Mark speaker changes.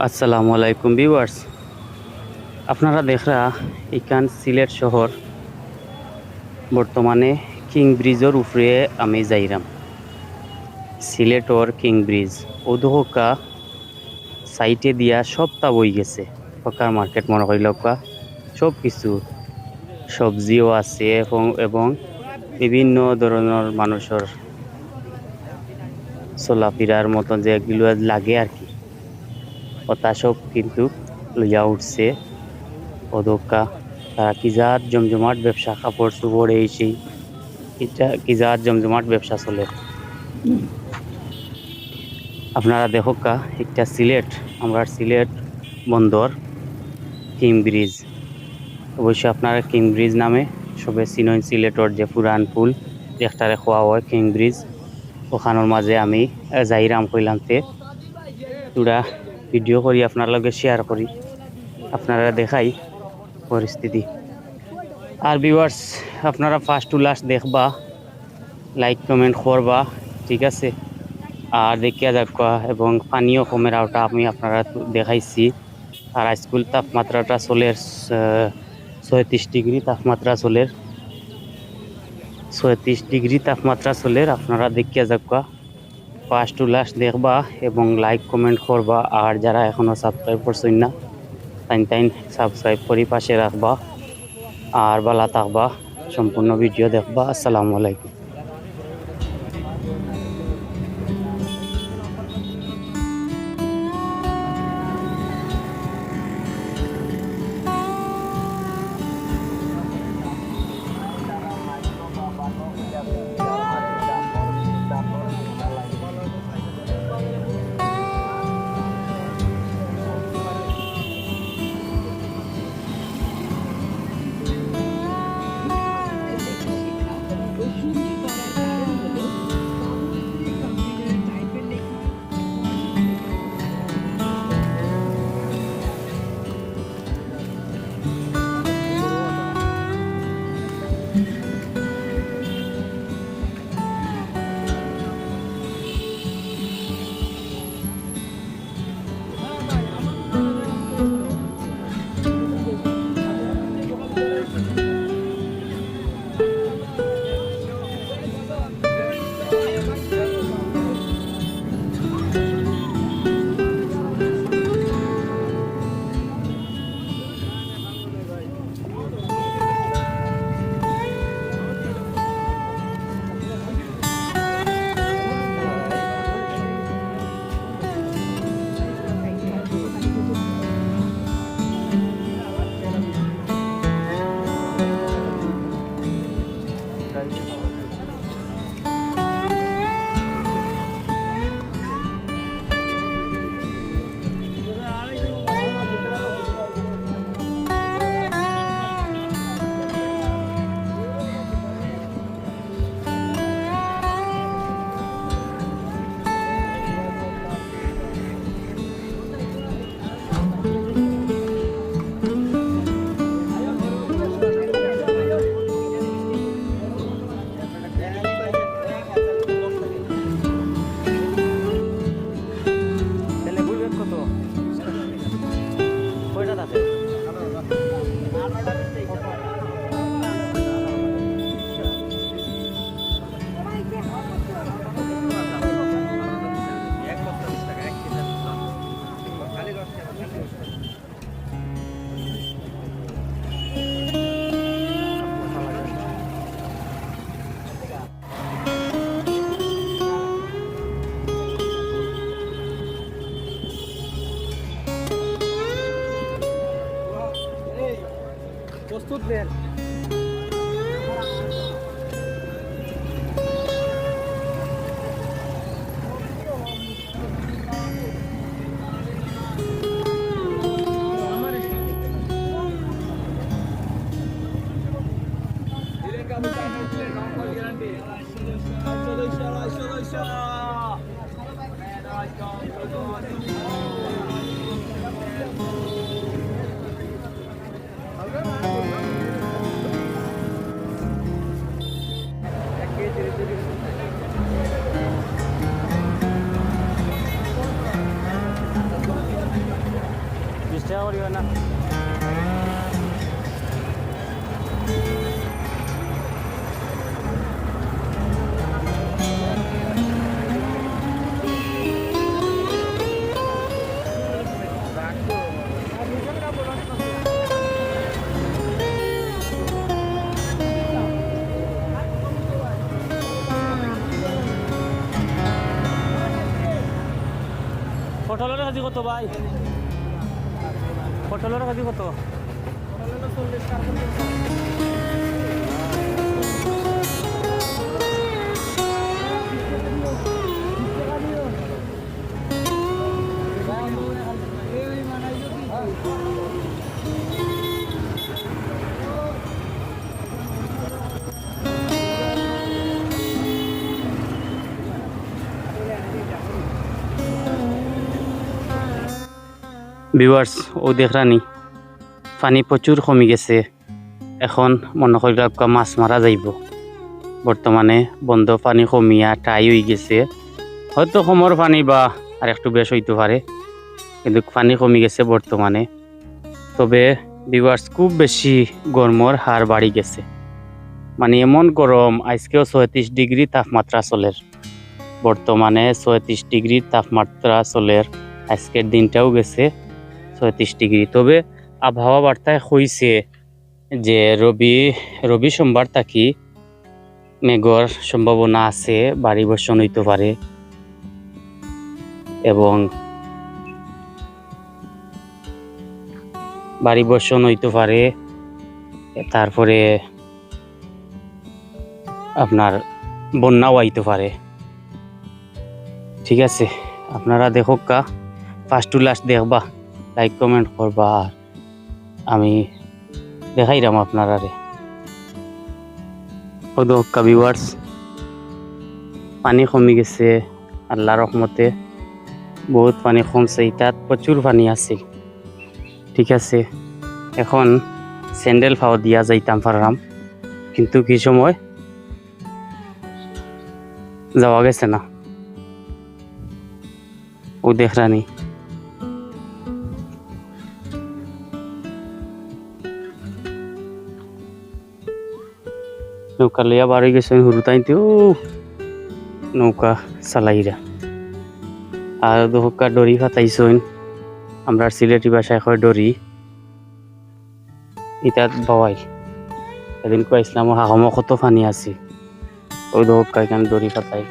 Speaker 1: আসসালামু আলাইকুম ভিউয়ার্স, আপনারা দেখরা ইকান সিলেট শহর বর্তমানে কিং ব্রিজের উপরে আমি যাইরাম। সিলেটর কিং ব্রিজ ওদোহকা সাইটে দিয়া সবটা বই গেছে। হকার মার্কেট মনে করিলকা সব কিছু সবজিও আছে এবং বিভিন্ন ধরনের মানুষের চলাফেরার মতন যেগুলো লাগে আর কি, ওটা সব কিন্তু লইয়া উঠছে অদোকা। তারা কি জাত জমজমাট ব্যবসা, কাপড় চোপড় এই সেই এটা কি জাত জমজমাট ব্যবসা চলে। আপনারা দেখোকা একটা সিলেট, আমরা সিলেট বন্দর কিং ব্রিজ। অবশ্য আপনারা কিং ব্রিজ নামে সবে চিনন। সিলেটর যে পুরান পুল একটারে খোয়া হয় কিং ব্রিজ, ওখানোর মাঝে আমি যাইরাম কইলামতে তোরা ভিডিও করি আপনার লগে শেয়ার করি, আপনারা দেখাই পরিস্থিতি। আর ভিউয়ার্স, আপনারা ফার্স্ট টু লাস্ট দেখবা, লাইক কমেন্ট করবা, ঠিক আছে। আর দেখিয়া যাকা এবং পানীয় কমের আওটা আমি আপনারা দেখাইছি। আর আজকুল তাপমাত্রাটা চলে 36 ডিগ্রি তাপমাত্রা চলে, 36 ডিগ্রি তাপমাত্রা চলে। আপনারা দেখিয়া যাকা ফার্স্ট টু লাস্ট দেখবা এবং লাইক কমেন্ট করবা। আর যারা এখনো সাবস্ক্রাইব করছেন না তাই সাবস্ক্রাইব করে পাশে রাখবা। আর ভালো থাকবা, সম্পূর্ণ ভিডিও দেখবা। আসসালামু আলাইকুম।
Speaker 2: প্রস্তুত দেন।
Speaker 1: সেয়া করিবা না পটলের কেজি কত ভাই পটলের কেজি কত ভিউয়ার্স ও দেখরানি পানি প্রচুর কমে গেছে এখন মনে করি মাছ মারা যাইব বর্তমানে বন্ধ পানি কমিয়া টাই হয়ে গেছে হয়তো কমর পানি বা আর একটু বেশ হইতে পারে কিন্তু পানি কমে গেছে বর্তমানে তবে ভিউয়ার্স খুব বেশি গরমর হার বাড়ি গেছে মানে এমন গরম আজকেও ৩৬ ডিগ্রি তাপমাত্রা চলের বর্তমানে ৩৬ ডিগ্রি তাপমাত্রা চলের আজকের দিনটাও গেছে ৩৬ ডিগ্রি তবে আবহাওয়া বার্তায় কইছে যে রবি সোমবার থাকি মেঘর সম্ভাবনা আছে ভারী বর্ষণ হইতে পারে এবং ভারী বর্ষণ হইতে পারে তারপরে আপনার বন্যাও আইতে পারে ঠিক আছে আপনারা দেখো কা ফার্স্ট টু লাস্ট দেখবা লাইক কমেন্ট করবা আর আমি দেখাইলাম আপনারা ভিউয়ার্স পানি কমে গেছে আল্লাহর রহমতে বহুত পানি কমছে তাত প্রচুর পানি আছে ঠিক আছে এখন স্যান্ডেল ফাও দিয়া যাইতাম পারলাম কিন্তু কি সময় যাওয়া গেছে না ও দেখরানি নৌকা লইয়া বার হয়ে গেছে হুরু তাইতে নৌকা চালাইরা আর দোকা ডরি ফাটাইছইন আমরা সিলেটি ভাষায় কয় ডরি ইতাত বাওয়াই এদিন কইছিলাম হাহম কত পানি আছে ওই দোকা এখানে ডরি ফাটাই